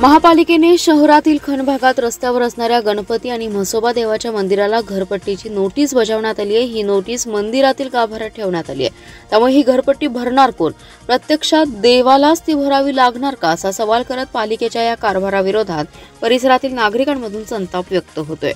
महापालिकेने शहरातील खण भागात रस्त्यावर असणाऱ्या गणपती आणि म्हसोबा देवाच्या मंदिराला घरपट्टीची नोटीस बजावण्यात आली आहे। ही नोटीस मंदिरातील गाभाऱ्यात ठेवण्यात आली आहे। त्यामुळे ही घरपट्टी भरणार कोण? प्रत्यक्षात देवालाच ती भरावी लागणार का, असा सवाल करत पालिकेच्या या कारभाराविरोधात परिसरातील नागरिकांमधून संताप व्यक्त होतोय।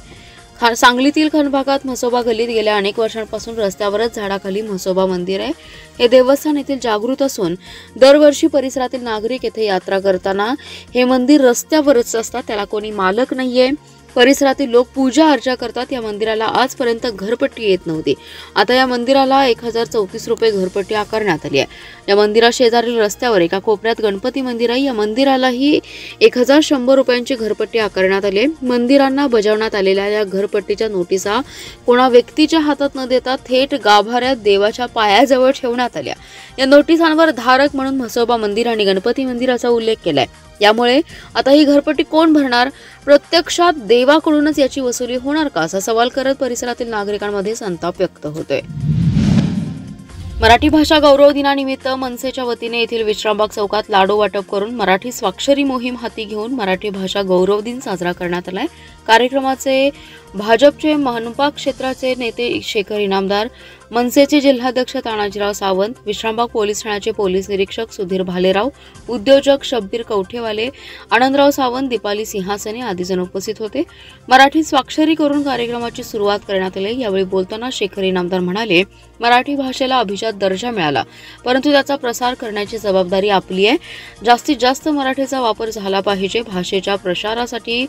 सांगलीतील खण भागात म्हसोबा गल्लीत गेल्या अनेक वर्षांपासून रस्त्यावरच झाडाखाली म्हसोबा मंदिर आहे। हे देवस्थान येथील जागृत असून दरवर्षी परिसरातील नागरिक येथे यात्रा करताना हे मंदिर रस्त्यावरच असतात, त्याला कोणी मालक नाहीये। परिसरातील लोक पूजा अर्चा करतात। या मंदिराला आजपर्यंत घरपट्टी येत नव्हती। आता या मंदिराला 1034 रुपये घरपट्टी आकारण्यात आली आहे। या मंदिरा शेजारील रस्त्यावर एका कोपऱ्यात गणपती मंदिर आहे। या मंदिरालाही 1100 रुपयांची घरपट्टी आकारण्यात आली आहे। मंदिरांना बजावण्यात आलेल्या या घरपट्टीच्या नोटिसा कोणा व्यक्तीच्या हातात न देता थेट गाभाऱ्यात देवाच्या पायाजवळ ठेवण्यात आल्या। या नोटिसांवर धारक म्हणून म्हसोबा मंदिर आणि गणपती मंदिराचा उल्लेख केलाय। यामुळे आता ही घरपट्टी कोण भरणार? प्रत्यक्षात देवाकडूनच याची वसुली होणार का, असा सवाल करत परिसरातील नागरिकांमध्ये संताप व्यक्त होतोय। मराठी भाषा गौरव दिनानिमित्त मनसेच्या वतीने येथील विश्रामबाग चौकात लाडू वाटप करून मराठी स्वाक्षरी मोहीम हाती घेऊन मराठी भाषा गौरव दिन साजरा करण्यात आलाय। कार्यक्रमाचे भाजपचे मनपा क्षेत्राचे नेते शेखर इनामदार, मनसेचे जिल्हाध्यक्ष तानाजीराव सावंत, विश्रामबाग पोलीस ठाण्याचे पोलीस निरीक्षक सुधीर भालेराव, उद्योजक शब्बीर कवठेवाले, आनंदराव सावंत, दीपाली सिंहासने आदी जण उपस्थित होते। मराठी स्वाक्षरी करून कार्यक्रमाची सुरुवात करण्यात आली। यावेळी बोलताना शेखर इनामदार म्हणाले, मराठी भाषेला अभिजात दर्जा मिळाला, परंतु त्याचा प्रसार करण्याची जबाबदारी आपली आहे। जास्तीत जास्त मराठीचा वापर झाला पाहिजे। भाषेच्या प्रसारासाठी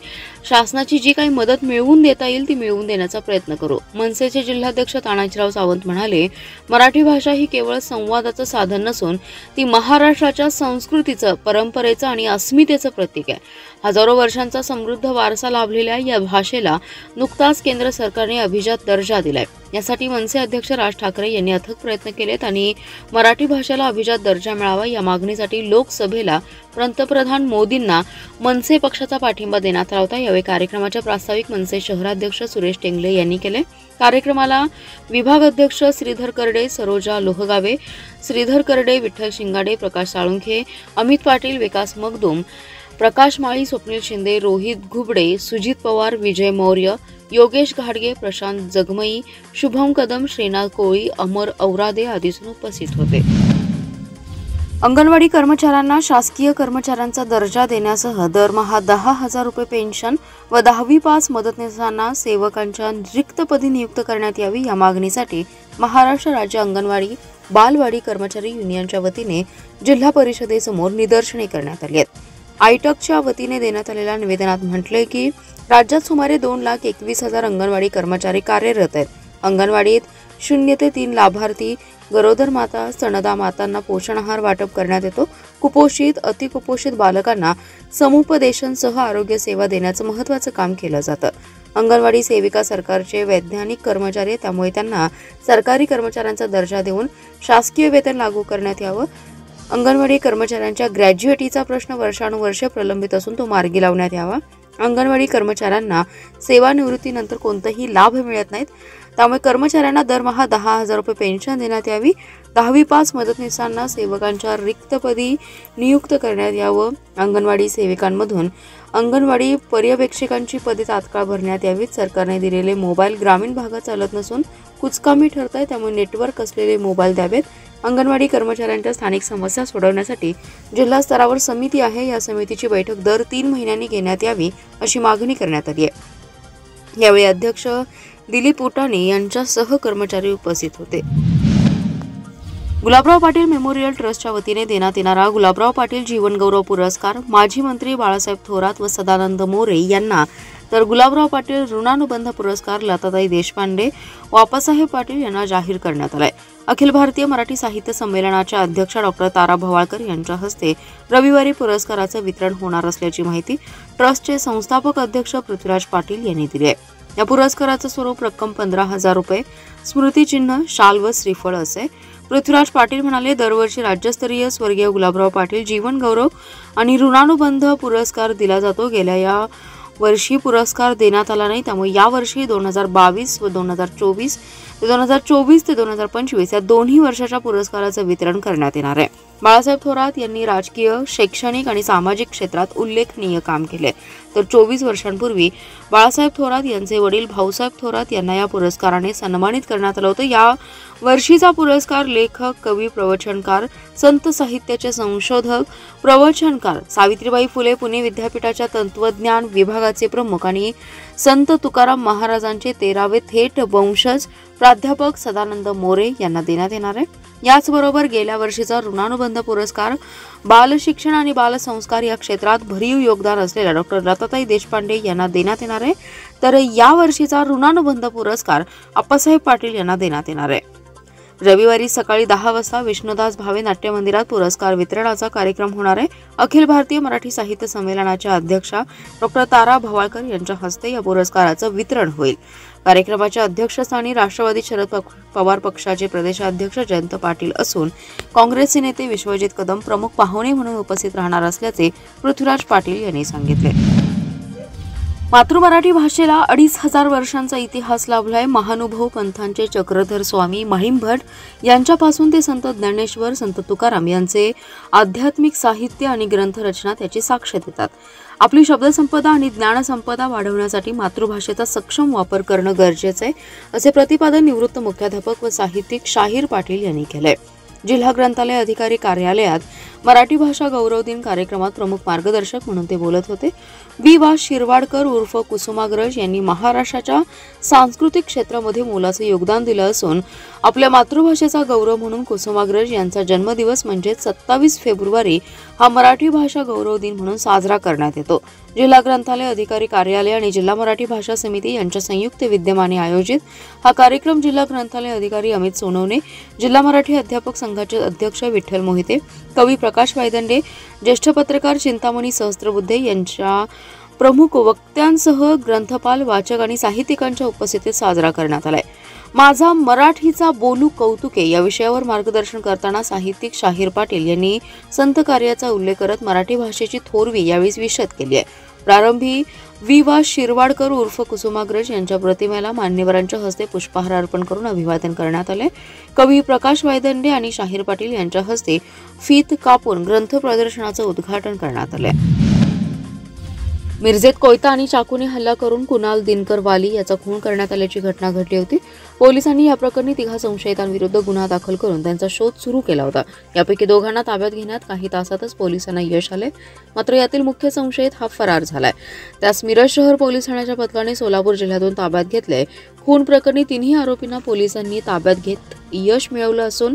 शासनाची जी काही मदत मिळवून देता येईल ती मिळवून देण्याचा प्रयत्न करू। मनसेचे जिल्हाध्यक्ष तानाजीराव सावंत म्हणाले, मराठी भाषा ही केवळ संवादाचं साधन नसून ती महाराष्ट्राच्या संस्कृतीचं, परंपरेचं आणि अस्मितेचं प्रतीक आहे। हजारो वर्षांचा समृद्ध वारसा लाभलेल्या या भाषेला नुकताच केंद्र सरकारने अभिजात दर्जा दिलाय। यासाठी मनसे अध्यक्ष राज ठाकरे यांनी अथक प्रयत्न केलेत आणि मराठी भाषेला अभिजात दर्जा मिळावा या मागणीसाठी लोकसभेला पंतप्रधान मोदींना मनसे पक्षाचा पाठिंबा देण्यात आला होता। यावेळी कार्यक्रमाचे प्रास्ताविक मनसे शहराध्यक्ष सुरेश टेंगले यांनी केले। कार्यक्रमाला विभाग अध्यक्ष श्रीधर करडे, सरोजा लोहगावे, श्रीधर करडे, विठ्ठल शिंगाडे, प्रकाश साळुंखे, अमित पाटील, विकास मगदूम, प्रकाश माळी, स्वप्नील शिंदे, रोहित घुबडे, सुजित पवार, विजय मौर्य, योगेश घाडगे, प्रशांत जगमई, शुभम कदम, श्रीनाथ कोळी, अमर औरादे आदी उपस्थित होते। अंगणवाडी कर्मचाऱ्यांना शासकीय कर्मचाऱ्यांचा दर्जा देण्यासह दरमहा 10,000 रुपये पेन्शन व 10वी पास मदतनीसांना सेवकांच्या रिक्तपदी नियुक्त करण्यात यावी या मागणीसाठी महाराष्ट्र राज्य अंगणवाडी बालवाडी कर्मचारी युनियनच्या वतीने जिल्हा परिषदेसमोर निदर्शने करण्यात आली आहेत। आयटकच्या वतीने देण्यात आलेल्या निवेदनात म्हटले की राज्यात सुमारे 2,21,000 अंगणवाडी कर्मचारी कार्यरत आहेत। अंगणवाडीत 0 ते 3 लाभार्थी गरोदर माता, स्तनदा मातांना पोषण आहार वाटप करण्यात येतो। कुपोषित, अतिकुपोषित बालकांना समुपदेशनसह आरोग्य सेवा देण्याचं महत्त्वाचं काम केलं जातं। अंगणवाडी सेविका सरकारचे वैज्ञानिक कर्मचारी आहेत, त्यामुळे त्यांना सरकारी कर्मचाऱ्यांचा दर्जा देऊन शासकीय वेतन लागू करण्यात यावं। अंगणवाडी कर्मचाऱ्यांच्या ग्रॅज्युएटीचा प्रश्न वर्षानुवर्ष प्रलंबित असून तो मार्गी लावण्यात यावा। अंगणवाडी कर्मचाऱ्यांना सेवानिवृत्तीनंतर कोणतेही लाभ मिळत नाहीत, त्यामुळे कर्मचाऱ्यांना दरमहा 10,000 रुपये पेन्शन देण्यात यावी। 10वी पास मदतनीसांना सेवकांच्या रिक्तपदी नियुक्त करण्यात यावं। अंगणवाडी सेविकांमधून अंगणवाडी पर्यवेक्षकांची पदे तात्काळ भरण्यात यावीत। सरकारने दिलेले मोबाईल ग्रामीण भागात चालत नसून कुचकामी ठरत आहे, त्यामुळे नेटवर्क असलेले मोबाईल द्यावेत। अंगणवाडी कर्मचाऱ्यांच्या स्थानिक समस्या सोडवण्यासाठी जिल्हा स्तरावर समिती आहे, या समितीची बैठक दर 3 महिन्यांनी घेण्यात यावी अशी मागणी करण्यात आली आहे। यावेळी अध्यक्ष दिलीप उटाणे यांच्यासह कर्मचारी उपस्थित होते। गुलाबराव पाटील मेमोरियल ट्रस्टच्या वतीने देण्यात येणारा गुलाबराव पाटील जीवन गौरव पुरस्कार माजी मंत्री बाळासाहेब थोरात व सदानंद मोरे यांना, तर गुलाबराव पाटील ऋणानुबंध पुरस्कार लताताई देशपांडे व आप्पासाहेब पाटील यांना जाहीर करण्यात आलाय। अखिल भारतीय मराठी साहित्य संमेलनाच्या अध्यक्षा डॉक्टर तारा भवाळकर यांच्या हस्ते रविवारी पुरस्काराचं वितरण होणार असल्याची माहिती ट्रस्टचे संस्थापक अध्यक्ष पृथ्वीराज पाटील यांनी दिली आहे। या पुरस्काराचं स्वरूप रक्कम 15,000 रुपये, स्मृतिचिन्ह, शाल व श्रीफळ असे। पृथ्वीराज पाटील म्हणाले, दरवर्षी राज्यस्तरीय स्वर्गीय गुलाबराव पाटील जीवन गौरव आणि ऋणानुबंध पुरस्कार दिला जातो। गेल्या या वर्षी पुरस्कार देण्यात आला नाही, त्यामुळे यावर्षी 2022 व 2024 ते 2025 या दोन्ही वर्षाच्या पुरस्काराचं वितरण करण्यात येणार आहे। बाळासाहेब थोरात यांनी राजकीय, शैक्षणिक आणि सामाजिक क्षेत्रात उल्लेखनीय काम केले. तर 24 वर्षांपूर्वी बाळासाहेब थोरात यांचे वडील भाऊसाहेब थोरात यांना या पुरस्काराने सन्मानित करण्यात आलं होतं. या वर्षीचा पुरस्कार लेखक, कवी, प्रवचनकार, संत साहित्याचे संशोधक, प्रवचनकार, सावित्रीबाई फुले पुणे विद्यापीठाच्या तत्वज्ञान विभागाचे प्रमुख आणि संत तुकाराम महाराजांचे 13वे थेट वंशज प्राध्यापक सदानंद मोरे यांना देण्यात येणार आहे. याचबरोबर गेल्या वर्षीचा ऋणानुबंध पुरस्कार बालशिक्षण आणि बालसंस्कार या क्षेत्रात भरीव योगदान असलेल्या डॉक्टर लताताई देशपांडे यांना देण्यात येणार आहे. तर या वर्षीचा ऋणानुबंध पुरस्कार अप्पासाहेब पाटील यांना देण्यात येणार आहे. रविवारी सकाळी 10 वाजता विष्णुदास भावे नाट्य मंदिरात पुरस्कार वितरणाचा कार्यक्रम होणार आहे. अखिल भारतीय मराठी साहित्य संमेलनाच्या अध्यक्षा डॉक्टर तारा भवाळकर यांच्या हस्ते या पुरस्काराचं वितरण होईल. कार्यक्रमाच्या अध्यक्षस्थानी राष्ट्रवादी शरद पवार पक्षाचे प्रदेशाध्यक्ष जयंत पाटील असून काँग्रेसचे नेते विश्वजित कदम प्रमुख पाहुणे म्हणून उपस्थित राहणार असल्याचे पृथ्वीराज पाटील यांनी सांगितले. मातृमराठी भाषेला 2500 वर्षांचा इतिहास लाभलाय. महानुभव पंथांचे चक्रधर स्वामी महिमभट यांच्यापासून ते संत ज्ञानेश्वर, संत तुकाराम यांचे आध्यात्मिक साहित्य आणि ग्रंथरचना त्याची साक्ष देतात. आपली शब्दसंपदा आणि ज्ञानसंपदा वाढवण्यासाठी मातृभाषेचा सक्षम वापर करणं गरजेचं आहे, असे प्रतिपादन निवृत्त मुख्याध्यापक व साहित्यिक शाहीर पाटील यांनी केलंय. जिल्हा ग्रंथालय अधिकारी कार्यालयात मराठी भाषा गौरव दिन कार्यक्रमात प्रमुख मार्गदर्शक म्हणून ते बोलत होते. वा शिरवाडकर उर्फ कुसुमाग्रज यांनी महाराष्ट्राच्या सांस्कृतिक क्षेत्रामध्ये मोलाचं योगदान दिलं असून आपल्या मातृभाषेचा गौरव म्हणून कुसुमाग्रज यांचा जन्मदिवस म्हणजे 27 फेब्रुवारी हा मराठी भाषा गौरव दिन म्हणून साजरा करण्यात येतो. जिल्हा ग्रंथालय अधिकारी कार्यालय आणि जिल्हा मराठी भाषा समिती यांच्या संयुक्त विद्यमाने आयोजित हा कार्यक्रम जिल्हा ग्रंथालय अधिकारी अमित सोनवणे, जिल्हा मराठी अध्यापक संघाचे अध्यक्ष विठ्ठल मोहिते, कवी प्रकाश वायदंडे, ज्येष्ठ पत्रकार चिंतामणी सहस्त्रबुद्धे यांच्या प्रमुख वक्त्यांसह ग्रंथपाल, वाचक आणि साहित्यिकांच्या उपस्थितीत साजरा करण्यात आलाय. माझा मराठीचा बोलू कौतुके या विषयावर मार्गदर्शन करताना साहित्यिक शाहीर पाटील यांनी संत कार्याचा उल्लेख करत मराठी भाषेची थोरवी यावेळी विशद केली आहे. प्रारंभी वा शिरवाडकर उर्फ कुसुमाग्रज यांच्या प्रतिमेला मान्यवरांच्या हस्ते पुष्पहार अर्पण करून अभिवादन करण्यात आले. कवी प्रकाश वायदंडे आणि शाहीर पाटील यांच्या हस्ते फीत कापून ग्रंथ प्रदर्शनाचं उद्घाटन करण्यात आले. मिरजेत कोयता आणि चाकूने हल्ला करून कुणाल दिनकर वाली याचा खून करण्यात आल्याची घटना घडली होती. पोलिसांनी या प्रकरणी 3 संशयितांविरुद्ध गुन्हा दाखल करून त्यांचा शोध सुरू केला होता. यापैकी 2 ताब्यात घेण्यात काही तासातच पोलिसांना यश आले. मात्र यातील मुख्य संशयित हा फरार झालाय. त्यास मिरज शहर पोलीस ठाण्याच्या पथकाने सोलापूर जिल्ह्यातून ताब्यात घेतले. खून प्रकरणी 3 आरोपींना पोलिसांनी ताब्यात घेत यश मिळवलं असून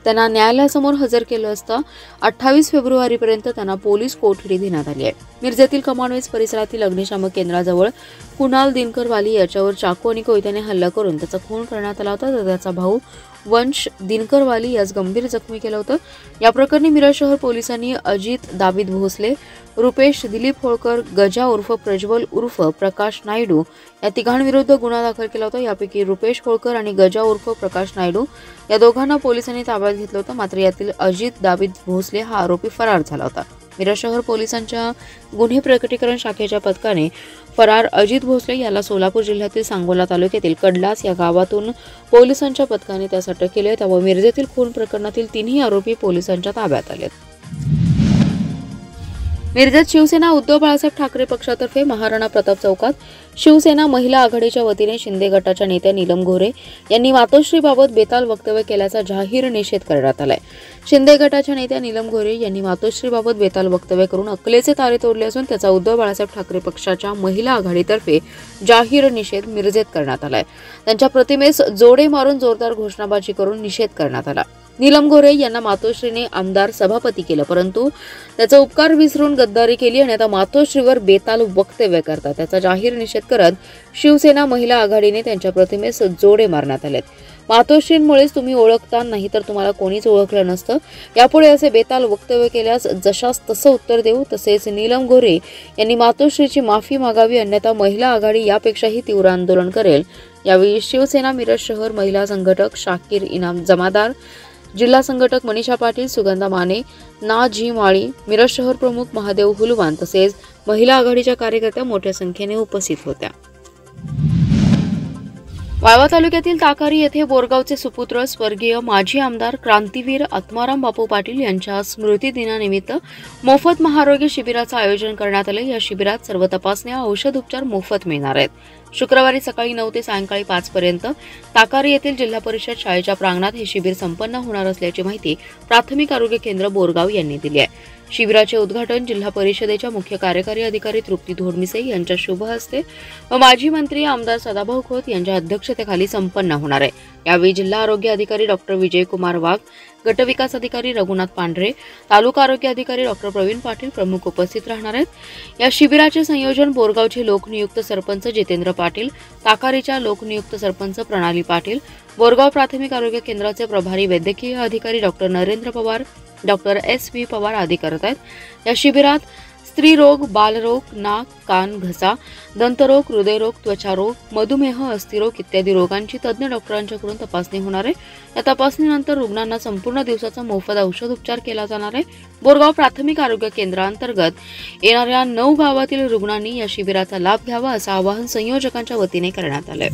त्यांना न्यायालयासमोर हजर केलं असता 28 फेब्रुवारीपर्यंत त्यांना पोलीस कोठडी देण्यात आली आहे. मिरजेतील कमानवेज परिसरातील अग्निशामक केंद्राजवळ कुणाल दिनकर वाली याच्यावर चाकू आणि कोयत्याने हल्ला करून त्याचा खून करण्यात आला होता. तर त्याचा भाऊ वंश दिनकर वाली यास गंभीर जखमी केलं होतं. या प्रकरणी मिरज शहर पोलिसांनी अजित दावीद भोसले, रुपेश दिलीप होळकर, गजा उर्फ प्रज्वल उर्फ प्रकाश नायडू या 3 गुन्हा दाखल केला होता. यापैकी रुपेश होळकर आणि गजा उर्फ प्रकाश नायडू या दोघांना पोलिसांनी ताब्यात घेतलं होतं. मात्र यातील अजित दावीद भोसले हा आरोपी फरार झाला होता. मिरज शहर पोलिसांच्या गुन्हे प्रकटीकरण शाखेच्या पथकाने फरार अजित भोसले याला सोलापूर जिल्ह्यातील सांगोला तालुक्यातील कडलास या गावातून पोलिसांच्या पथकाने त्यास अटक केली आहे. त्यामुळे मिरजेतील खून प्रकरणातील 3 आरोपी पोलिसांच्या ताब्यात आलेत. मिरजेत शिवसेना उद्धव बाळासाहेब ठाकरे पक्षातर्फे महाराणा प्रताप चौकात शिवसेना महिला आघाडीच्या वतीने शिंदे गटाच्या नेत्या नीलम गोरे यांनी मातोश्रीबाबत बेताल वक्तव्य केल्याचा जाहीर निषेध करण्यात आलाय. शिंदे गटाच्या नेत्या नीलम गोरे यांनी मातोश्रीबाबत बेताल वक्तव्य करून अकलेचे तारे तोडले असून त्याचा उद्धव बाळासाहेब ठाकरे पक्षाच्या महिला आघाडीतर्फे जाहीर निषेध मिरजेत करण्यात आलाय. त्यांच्या प्रतिमेस जोडे मारून जोरदार घोषणाबाजी करून निषेध करण्यात आला. नीलम गोरे यांना मातोश्रीने आमदार सभापती केलं, परंतु त्याचा उपकार विसरून गद्दारी केली आणि आता मातोश्रीवर बेताल वक्तव्य करतात. त्याचा जाहीर निषेध करत शिवसेना महिला आघाडीने त्यांच्या प्रतिमेस जोडे मारण्यात आलेत. मातोश्रींमुळेच तुम्ही ओळखता, नाही तर तुम्हाला कोणीच ओळखलं नसतं. यापुढे असे बेताल वक्तव्य केल्यास जशास तसं उत्तर देऊ. तसेच नीलम गोरे यांनी मातोश्रीची माफी मागावी, अन्यथा महिला आघाडी यापेक्षाही तीव्र आंदोलन करेल. यावेळी शिवसेना मिरज शहर महिला संघटक शाकीर इनाम जमादार, जिल्हा संघटक मनीषा पाटील, सुगंधा माने, ना जी माळी, मिरज शहर प्रमुख महादेव हुलवान तसेच महिला आघाडीच्या कार्यकर्त्या मोठ्या संख्येने उपस्थित होत्या. वाळवा तालुक्यातील ताकारी येथे बोरगावचे सुपुत्र स्वर्गीय माजी आमदार क्रांतीवीर आत्माराम बापू पाटील यांच्या स्मृती दिनानिमित्त मोफत महाआरोग्य शिबिराचं आयोजन करण्यात आले। या शिबिरात सर्व तपासण्या, औषध उपचार मोफत मिळणार आहेत। शुक्रवारी सकाळी 9 ते सायंकाळी 5 पर्यंत ताकारी येथील जिल्हा परिषद शाळेच्या प्रांगणात हे शिबिर संपन्न होणार असल्याची माहिती प्राथमिक आरोग्य केंद्र बोरगाव यांनी दिली आहे। शिबिराचे उद्घाटन जिल्हा परिषदेच्या मुख्य कार्यकारी अधिकारी तृप्ती धोडमिसे यांच्या शुभ हस्ते व माजी मंत्री आमदार सदाभाऊ खोत यांच्या अध्यक्षतेखाली संपन्न होणार आहे। यावेळी जिल्हा आरोग्य अधिकारी डॉक्टर विजयकुमार वाघ, गटविकास अधिकारी रघुनाथ पांढरे, तालुका आरोग्य अधिकारी डॉक्टर प्रवीण पाटील प्रमुख उपस्थित राहणार आहेत। या शिबिराचे संयोजन बोरगावचे लोकनियुक्त सरपंच जितेंद्र पाटील, ताकारीच्या लोकनियुक्त सरपंच प्रणाली पाटील, बोरगाव प्राथमिक आरोग्य केंद्राचे प्रभारी वैद्यकीय अधिकारी doctor Narendra Pawar, doctor S.V. Pawar आदी करत आहेत। या शिबिरात स्त्रीरोग, बालरोग, नाक, कान, घसा, दंतरोग, हृदयरोग, त्वचारोग, मधुमेह, अस्थिरोग इत्यादी रोगांची तज्ज्ञ डॉक्टरांच्याकडून तपासणी होणार आहे। या तपासणीनंतर रुग्णांना संपूर्ण दिवसाचा मोफत औषध उपचार केला जाणार आहे। बोरगाव प्राथमिक आरोग्य केंद्रांतर्गत येणाऱ्या 9 गावातील रुग्णांनी या शिबिराचा लाभ घ्यावा असं आवाहन संयोजकांच्या वतीने करण्यात आले।